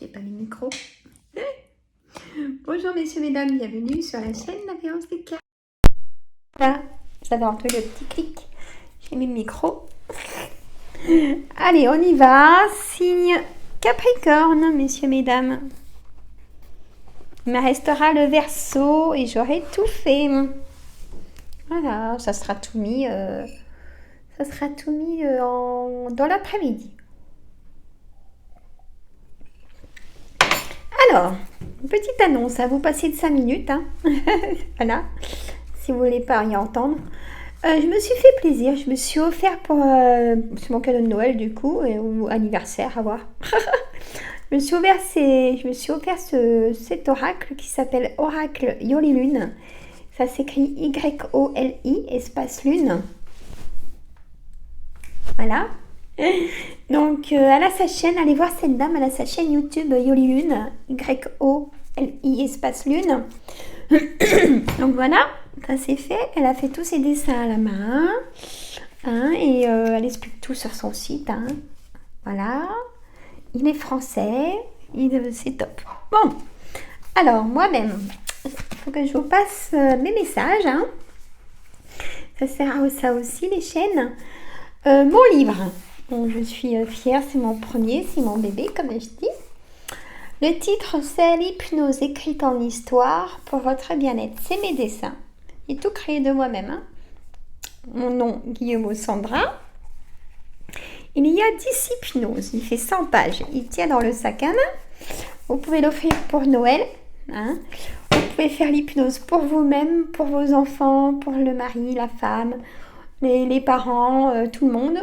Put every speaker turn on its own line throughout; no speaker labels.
j'ai pas mis le micro. Bonjour messieurs, mesdames, bienvenue sur la chaîne La Voyance des cartes. Voilà, vous avez entendu le petit clic. J'ai mis le micro. Allez, on y va. Signe Capricorne, messieurs, mesdames. Il me restera le Verseau et j'aurai tout fait. Voilà, ça sera tout mis, dans l'après-midi. Alors, une petite annonce, à vous passer de 5 minutes. Hein. Voilà, si vous voulez pas rien entendre. Je me suis fait plaisir, je me suis offert pour c'est mon cadeau de Noël du coup, ou anniversaire, à voir. Je me suis offert cet oracle qui s'appelle Oracle Yoli Lune. Ça s'écrit Y-O-L-I, espace lune. Voilà. Donc, elle a sa chaîne, allez voir cette dame, elle a sa chaîne YouTube Yoli Lune, Y-O-L-I, espace lune. Donc voilà, ça c'est fait. Elle a fait tous ses dessins à la main. Hein, et elle explique tout sur son site. Hein. Voilà. Il est français. C'est top. Bon. Alors, moi-même, il faut que je vous passe mes messages. Hein. Ça sert à ça aussi, les chaînes. Mon livre. Bon, je suis fière, c'est mon premier, c'est mon bébé, comme je dis. Le titre, c'est l'hypnose écrite en histoire pour votre bien-être. C'est mes dessins. J'ai tout créé de moi-même. Hein. Mon nom, Guillaume Sandra. Il y a 10 hypnoses. Il fait 100 pages. Il tient dans le sac à main. Vous pouvez l'offrir pour Noël. Hein. Vous pouvez faire l'hypnose pour vous-même, pour vos enfants, pour le mari, la femme, les parents, tout le monde.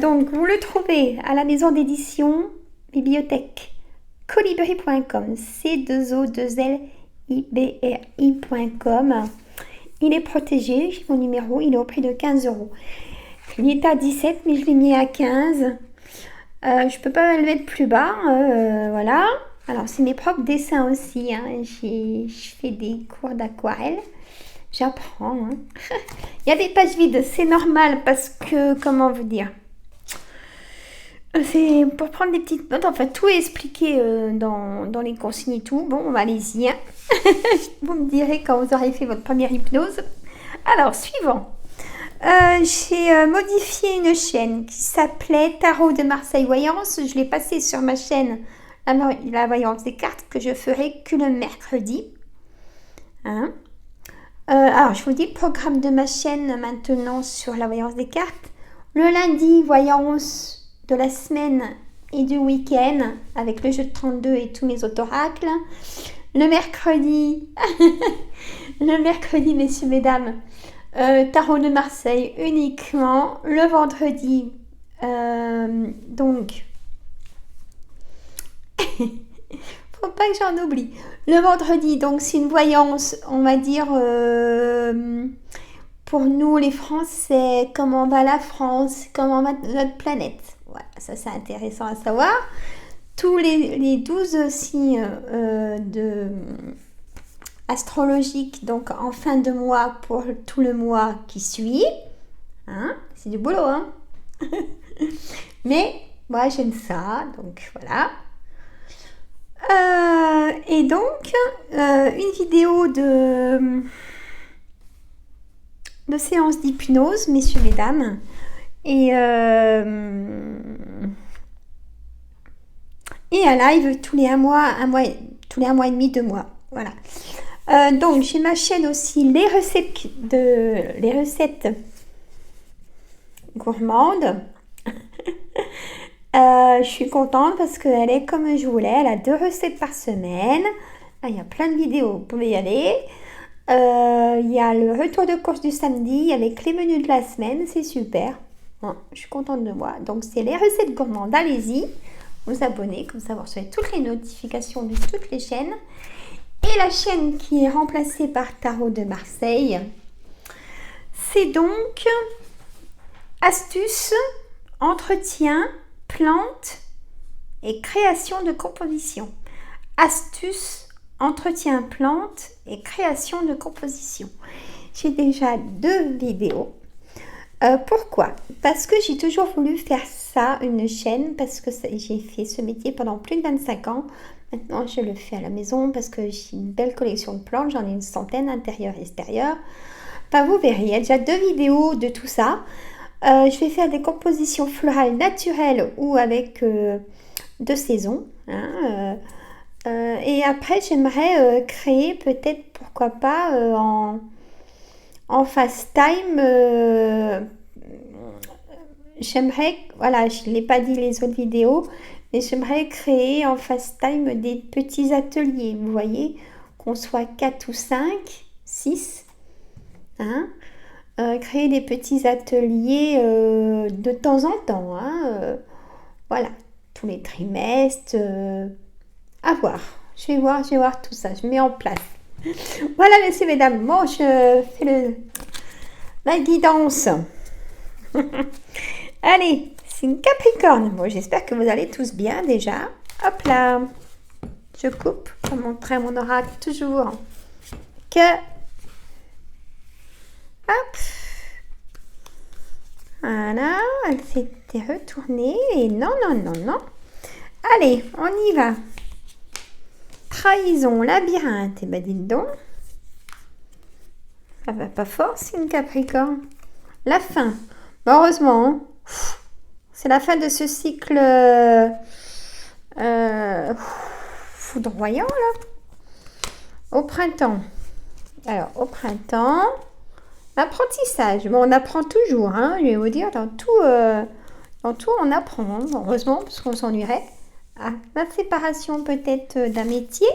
Donc, vous le trouvez à la maison d'édition bibliothèque colibri.com, C2O2LIBRI.com. Il est protégé, j'ai mon numéro, il est au prix de 15 €. Il est à 17, mais je l'ai mis à 15. Je peux pas le mettre plus bas, voilà. Alors, c'est mes propres dessins aussi, hein. Je fais des cours d'aquarelle. J'apprends. Hein. Il y a des pages vides, c'est normal parce que, comment vous dire, c'est pour prendre des petites notes. Enfin, tout est expliqué dans les consignes et tout. Bon, allez-y. Hein. Vous me direz quand vous aurez fait votre première hypnose. Alors, suivant. J'ai modifié une chaîne qui s'appelait Tarot de Marseille Voyance. Je l'ai passée sur ma chaîne La Voyance des cartes que je ferai que le mercredi. Hein. Alors, je vous dis le programme de ma chaîne maintenant sur la voyance des cartes. Le lundi, voyance de la semaine et du week-end avec le jeu de 32 et tous mes autoracles. Le mercredi, messieurs, mesdames, Tarot de Marseille uniquement. Le vendredi, donc... Faut pas que j'en oublie. Le vendredi, donc c'est une voyance, on va dire, pour nous les Français, comment va la France, comment va notre planète. Voilà, ça c'est intéressant à savoir. Tous les 12 signes astrologiques, donc en fin de mois pour tout le mois qui suit. Hein, c'est du boulot, hein. Mais moi j'aime ça, donc voilà. Et donc, une vidéo de séance d'hypnose, messieurs, mesdames. Et un live tous les 1 mois, tous les 1 mois et demi, 2 mois. Voilà. Donc, j'ai ma chaîne aussi, les recettes gourmandes. Je suis contente parce qu'elle est comme je voulais. Elle a 2 recettes par semaine. Là, il y a plein de vidéos, vous pouvez y aller. Il y a le retour de course du samedi avec les menus de la semaine. C'est super. Bon, je suis contente de moi. Donc, c'est les recettes gourmandes. Allez-y, vous abonnez. Comme ça, vous recevez toutes les notifications de toutes les chaînes. Et la chaîne qui est remplacée par Tarot de Marseille, c'est donc astuces, entretien, plantes et création de composition. Astuces, entretien, plantes et création de composition. J'ai déjà 2 vidéos. Pourquoi? Parce que j'ai toujours voulu faire ça, une chaîne, parce que j'ai fait ce métier pendant plus de 25 ans. Maintenant, je le fais à la maison parce que j'ai une belle collection de plantes. J'en ai une centaine, intérieure et extérieure. Enfin, vous verrez, il y a déjà 2 vidéos de tout ça. Je vais faire des compositions florales naturelles ou avec de saison. Hein, et après, j'aimerais créer peut-être, pourquoi pas, en fast time. J'aimerais, voilà, je ne l'ai pas dit les autres vidéos, mais j'aimerais créer en fast time des petits ateliers. Vous voyez, qu'on soit 4 ou 5, 6. Hein, créer des petits ateliers de temps en temps. Hein, voilà, tous les trimestres. À voir. Je vais voir tout ça. Je mets en place. Voilà, messieurs, mesdames. Bon, je fais la guidance. Allez, c'est une Capricorne. Bon, j'espère que vous allez tous bien déjà. Hop là. Je coupe pour montrer mon oracle toujours. Que... Hop. Voilà, elle s'était retournée. Et non, non, non, non. Allez, on y va. Trahison, labyrinthe. Et ben, dites donc. Ça va pas fort, c'est une Capricorne. La fin. Bon, heureusement, hein. C'est la fin de ce cycle foudroyant, là. Au printemps. Alors, au printemps, l'apprentissage. Bon, on apprend toujours, hein, je vais vous dire, dans tout on apprend. Hein. Heureusement, parce qu'on s'ennuierait. Ah, la séparation peut-être d'un métier.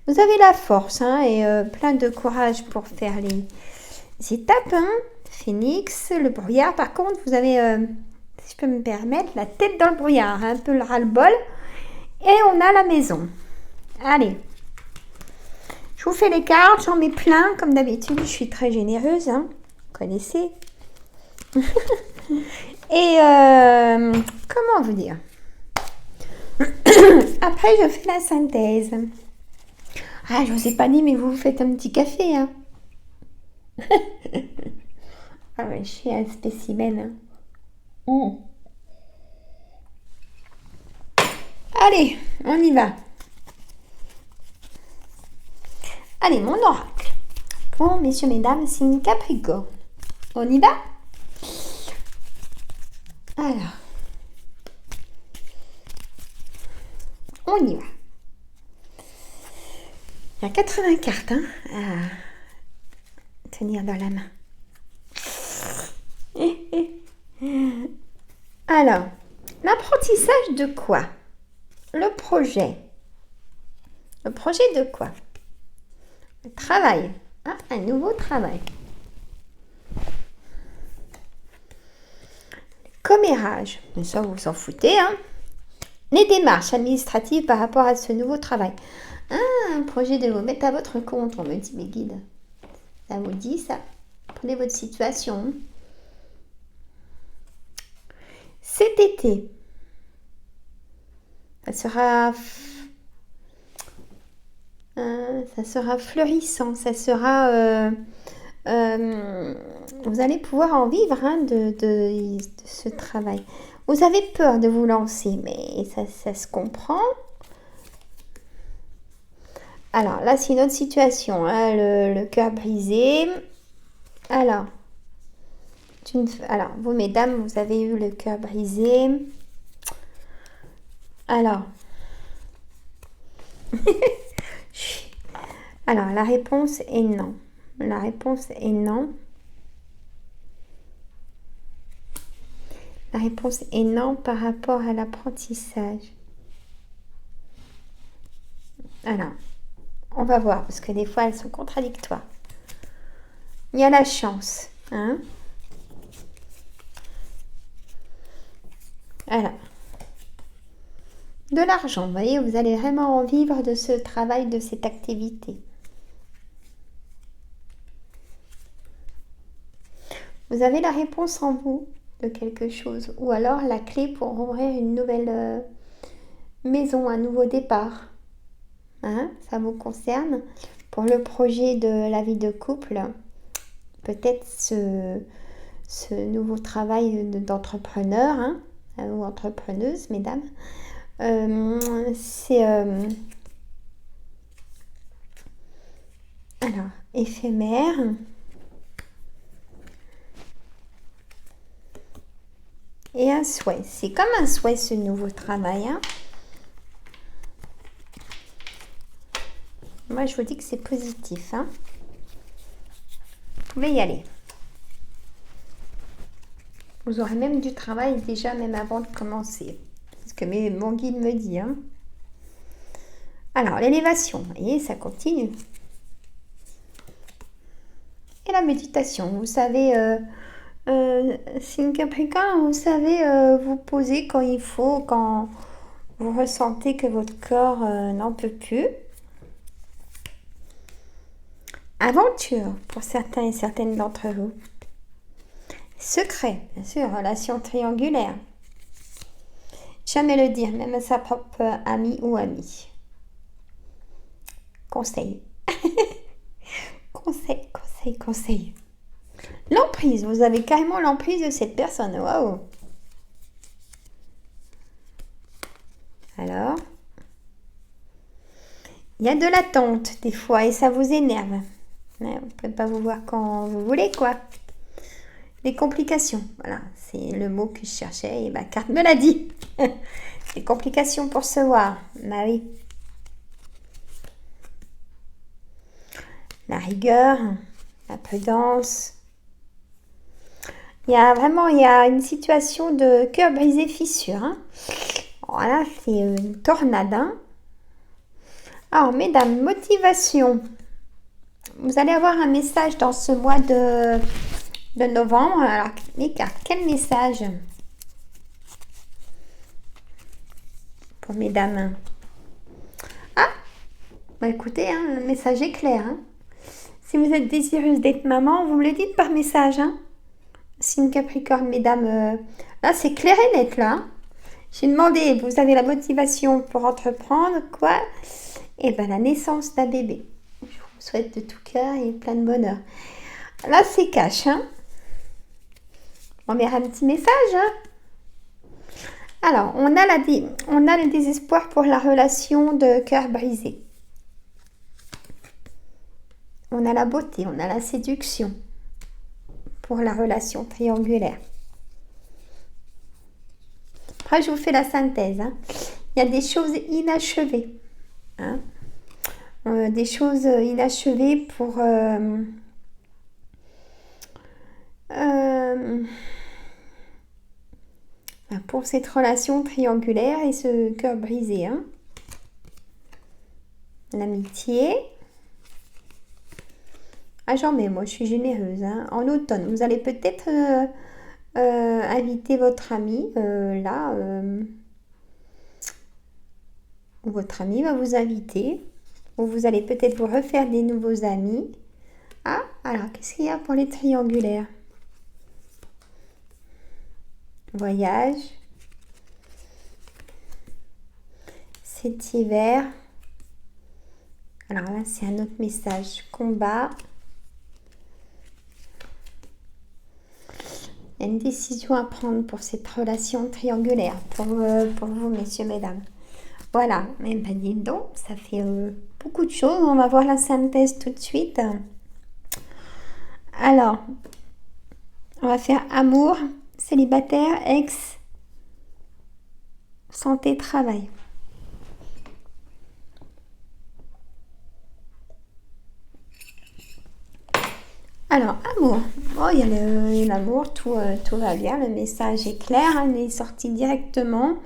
Vous avez la force hein, et plein de courage pour faire les étapes. Hein. Phénix, le brouillard. Par contre, vous avez, si je peux me permettre, la tête dans le brouillard. Un peu le ras-le-bol. Et on a la maison. Allez. Je vous fais les cartes. J'en mets plein. Comme d'habitude, je suis très généreuse. Hein. Vous connaissez. Et comment vous dire? Après, je fais la synthèse. Ah, je vous ai pas dit, mais vous faites un petit café. Hein. Ah ouais, je suis un spécimen. Hein. Allez, on y va. Allez, mon oracle. Bon, messieurs, mesdames, c'est une Capricorne. On y va? Alors, on y va. Il y a 80 cartes hein, à tenir dans la main. Alors, l'apprentissage de quoi? Le projet. Le projet de quoi? Le travail. Ah, un nouveau travail. Commérage. Mais ça, vous vous en foutez. Hein. Les démarches administratives par rapport à ce nouveau travail. Ah, un projet de vous mettre à votre compte, on me dit mes guides. Ça vous dit ça. Prenez votre situation. Cet été, ça sera fleurissant, ça sera... vous allez pouvoir en vivre hein, de ce travail. Vous avez peur de vous lancer, mais ça se comprend. Alors, là, c'est une autre situation. Hein, le cœur brisé. Alors, vous, mesdames, vous avez eu le cœur brisé. Alors. Alors, la réponse est non. La réponse est non. La réponse est non par rapport à l'apprentissage. Alors, on va voir, parce que des fois, elles sont contradictoires. Il y a la chance. Hein? Alors, de l'argent, vous voyez, vous allez vraiment en vivre de ce travail, de cette activité. Vous avez la réponse en vous de quelque chose, ou alors la clé pour ouvrir une nouvelle maison, un nouveau départ. Hein, ça vous concerne. Pour le projet de la vie de couple, peut-être ce nouveau travail d'entrepreneur, hein, ou entrepreneuse, mesdames. C'est alors éphémère. Et un souhait. C'est comme un souhait ce nouveau travail. Hein. Moi, je vous dis que c'est positif. Hein. Vous pouvez y aller. Vous aurez même du travail déjà, même avant de commencer. C'est ce que mon guide me dit. Hein. Alors, l'élévation. Vous voyez, ça continue. Et la méditation. Vous savez, signe Capricorne, vous savez vous poser quand il faut, quand vous ressentez que votre corps n'en peut plus. Aventure pour certains et certaines d'entre vous. Secret, bien sûr, relation triangulaire. Jamais le dire, même à sa propre amie ou ami. Conseil. Conseil. L'emprise, vous avez carrément l'emprise de cette personne. Waouh. Alors, il y a de l'attente des fois et ça vous énerve. Mais vous ne pouvez pas vous voir quand vous voulez, quoi. Les complications, voilà, c'est le mot que je cherchais et ma carte me l'a dit. Les complications pour se voir, bah oui. La rigueur, la prudence. Il y a une situation de cœur brisé, fissure. Hein. Voilà, c'est une tornade. Hein. Alors, mesdames, motivation. Vous allez avoir un message dans ce mois de novembre. Alors, les cartes, quel message pour mesdames? Ah, bah écoutez, hein, le message est clair. Hein. Si vous êtes désireuse d'être maman, vous me le dites par message. Hein. Signe Capricorne, mesdames. Là, c'est clair et net, là. J'ai demandé, vous avez la motivation pour entreprendre, quoi? Eh bien, la naissance d'un bébé. Je vous souhaite de tout cœur et plein de bonheur. Là, c'est cash, hein? On met un petit message, hein? Alors, on a le désespoir pour la relation de cœur brisé. On a la beauté, on a la séduction pour la relation triangulaire. Après, je vous fais la synthèse. Hein. Il y a des choses inachevées. Hein. Des choses inachevées pour cette relation triangulaire et ce cœur brisé. Hein. L'amitié. Ah, j'en mets, moi, je suis généreuse. Hein. En automne, vous allez peut-être inviter votre ami, ou votre ami va vous inviter, ou vous allez peut-être vous refaire des nouveaux amis. Ah, alors, qu'est-ce qu'il y a pour les triangulaires? Voyage. Cet hiver. Alors là, c'est un autre message. Combat. Il y a une décision à prendre pour cette relation triangulaire, pour vous, messieurs, mesdames. Voilà, mais ben dis donc, ça fait beaucoup de choses. On va voir la synthèse tout de suite. Alors, on va faire amour, célibataire, ex, santé, travail. Alors, amour. Oh, il y a l'amour, tout va bien. Le message est clair. Hein, il est sorti directement.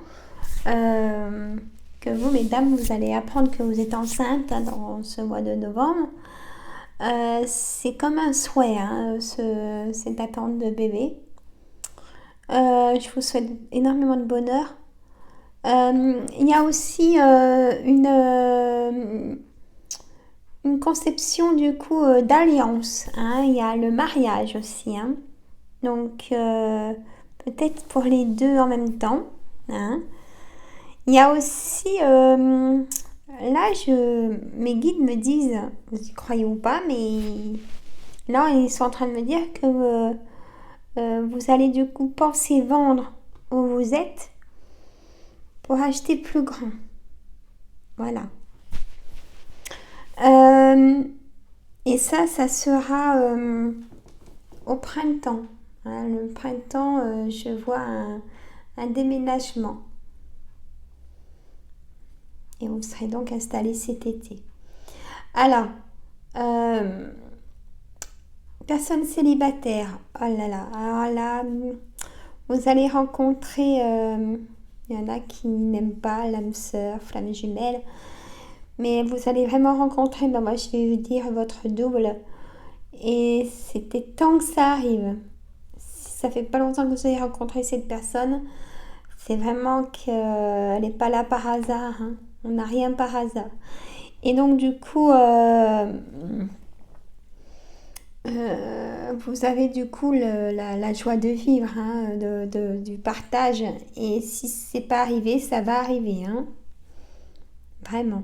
Que vous, mesdames, vous allez apprendre que vous êtes enceinte hein, dans ce mois de novembre. C'est comme un souhait, hein, cette attente de bébé. Je vous souhaite énormément de bonheur. Il y a aussi une conception du coup d'alliance. Hein. Il y a le mariage aussi. Hein. Donc, peut-être pour les deux en même temps. Hein. Il y a aussi... là, mes guides me disent, vous y croyez ou pas, mais Là, ils sont en train de me dire que vous allez du coup penser vendre où vous êtes pour acheter plus grand. Voilà. Et ça sera au printemps. Hein. Le printemps, je vois un déménagement. Et vous serez donc installé cet été. Alors, personne célibataire. Oh là là. Alors là, vous allez rencontrer... il y en a qui n'aiment pas l'âme sœur, flamme jumelle. Mais vous allez vraiment rencontrer, ben moi je vais vous dire, votre double. Et c'était temps que ça arrive. Si ça fait pas longtemps que vous avez rencontré cette personne, c'est vraiment qu'elle n'est pas là par hasard. Hein. On n'a rien par hasard. Et donc du coup, vous avez du coup la joie de vivre, hein, du partage. Et si c'est pas arrivé, ça va arriver. Hein. Vraiment.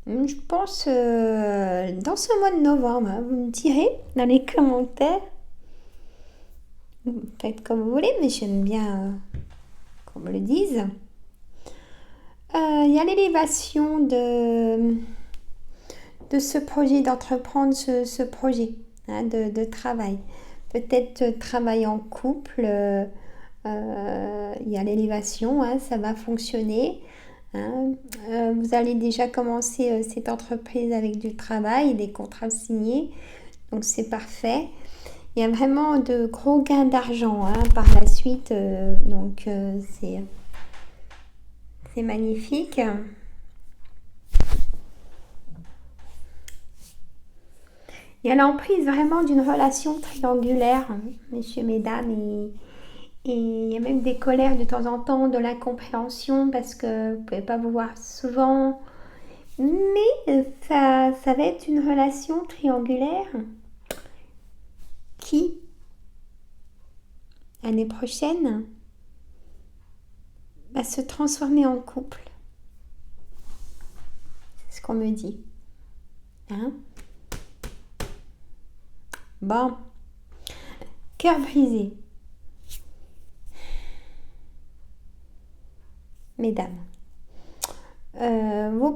Je pense dans ce mois de novembre, hein, vous me direz dans les commentaires. Faites comme vous voulez, mais j'aime bien qu'on me le dise. Il y a l'élévation de ce projet, d'entreprendre ce projet hein, de travail. Peut-être travail en couple, il y a l'élévation, hein, ça va fonctionner. Hein. Vous allez déjà commencer cette entreprise avec du travail, des contrats signés, donc c'est parfait. Il y a vraiment de gros gains d'argent hein, par la suite, donc c'est magnifique. Il y a l'emprise vraiment d'une relation triangulaire, messieurs, mesdames, et il y a même des colères de temps en temps, de l'incompréhension parce que vous ne pouvez pas vous voir souvent. Mais ça va être une relation triangulaire qui, l'année prochaine, va se transformer en couple. C'est ce qu'on me dit. Hein? Bon. Cœur brisé. Mesdames. Vous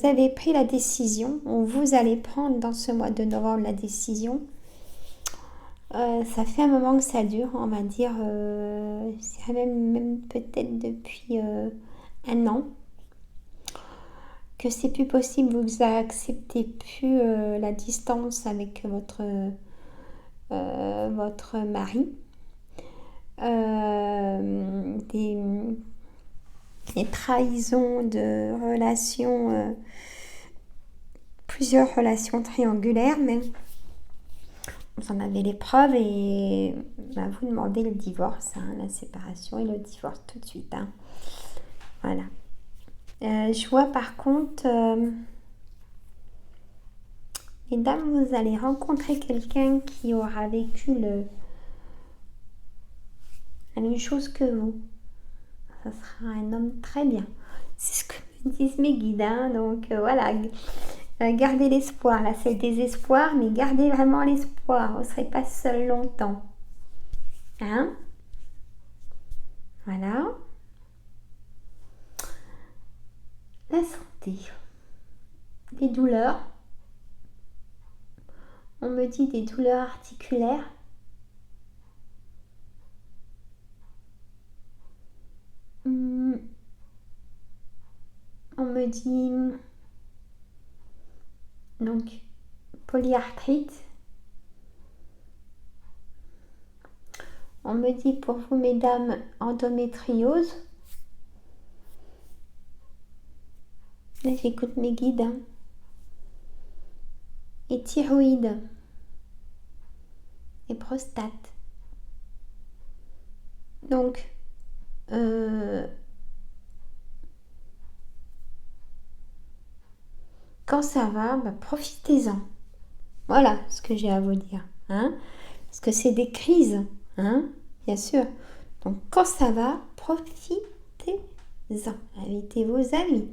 avez pris la décision, ou vous allez prendre dans ce mois de novembre la décision. Ça fait un moment que ça dure, on va dire, je dirais même peut-être depuis un an, que c'est plus possible, vous acceptez plus la distance avec votre mari. Des trahisons de relations, plusieurs relations triangulaires même. Vous en avez les preuves et vous demandez le divorce, hein, la séparation et le divorce tout de suite. Hein. Voilà. Je vois par contre, mesdames, vous allez rencontrer quelqu'un qui aura vécu la même chose que vous. Ça sera un homme très bien. C'est ce que me disent mes guides. Hein. Donc voilà, gardez l'espoir. Là, c'est le désespoir, mais gardez vraiment l'espoir. Vous ne serez pas seul longtemps. Hein? Voilà. La santé. Des douleurs. On me dit des douleurs articulaires. On me dit donc polyarthrite. On me dit pour vous mesdames endométriose. Là j'écoute mes guides. Hein. Et thyroïde. Et prostate. Donc quand ça va, profitez-en. Voilà ce que j'ai à vous dire. Hein, parce que c'est des crises, hein, bien sûr. Donc quand ça va, profitez-en. Invitez vos amis.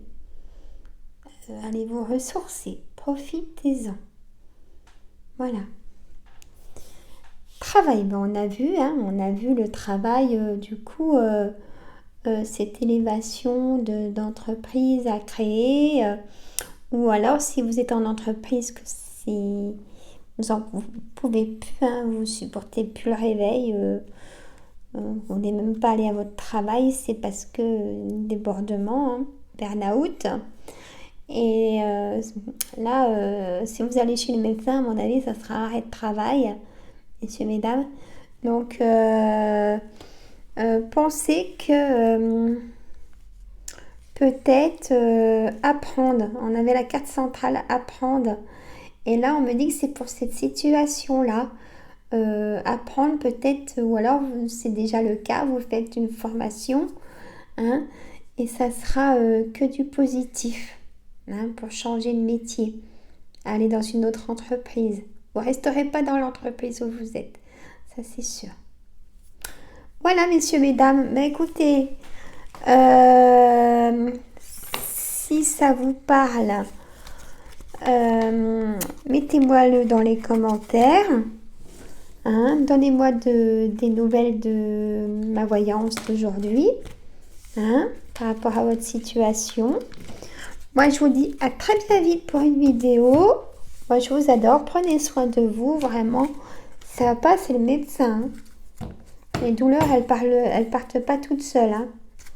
Allez vous ressourcer. Profitez-en. Voilà. Travail, ben, on a vu le travail, du coup, cette élévation d'entreprise à créer, ou alors si vous êtes en entreprise, que si vous pouvez plus, hein, vous supportez plus le réveil, vous n'êtes même pas aller à votre travail, c'est parce que débordement, hein, burn-out. Et là, si vous allez chez le médecin, à mon avis, ça sera arrêt de travail, messieurs, mesdames. Donc, pensez que peut-être apprendre. On avait la carte centrale apprendre. Et là, on me dit que c'est pour cette situation-là. Apprendre peut-être, ou alors c'est déjà le cas, vous faites une formation, hein, et ça sera que du positif, hein, pour changer de métier, aller dans une autre entreprise. Vous ne resterez pas dans l'entreprise où vous êtes, ça c'est sûr. Voilà, messieurs, mesdames, mais écoutez, si ça vous parle, mettez-moi-le dans les commentaires. Hein, donnez-moi des nouvelles de ma voyance d'aujourd'hui, hein, par rapport à votre situation. Moi, je vous dis à très bien vite pour une vidéo. Moi, je vous adore. Prenez soin de vous, vraiment. Ça va pas, c'est le médecin. Hein. Les douleurs, elles partent pas toutes seules. Hein.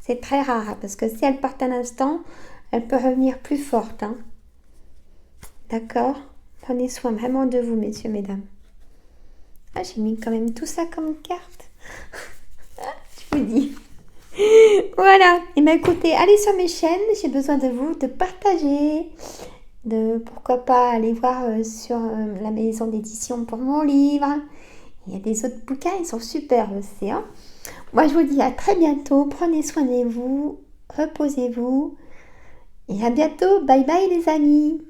C'est très rare, parce que si elles partent un instant, elles peuvent revenir plus fortes. Hein. D'accord? Prenez soin vraiment de vous, messieurs, mesdames. Ah, j'ai mis quand même tout ça comme carte. Je vous dis. Voilà. Et bien écoutez, allez sur mes chaînes. J'ai besoin de vous, de partager. De pourquoi pas aller voir sur la maison d'édition pour mon livre. Il y a des autres bouquins, ils sont super aussi. Hein. Moi, je vous dis à très bientôt. Prenez soin de vous. Reposez-vous. Et à bientôt. Bye bye les amis.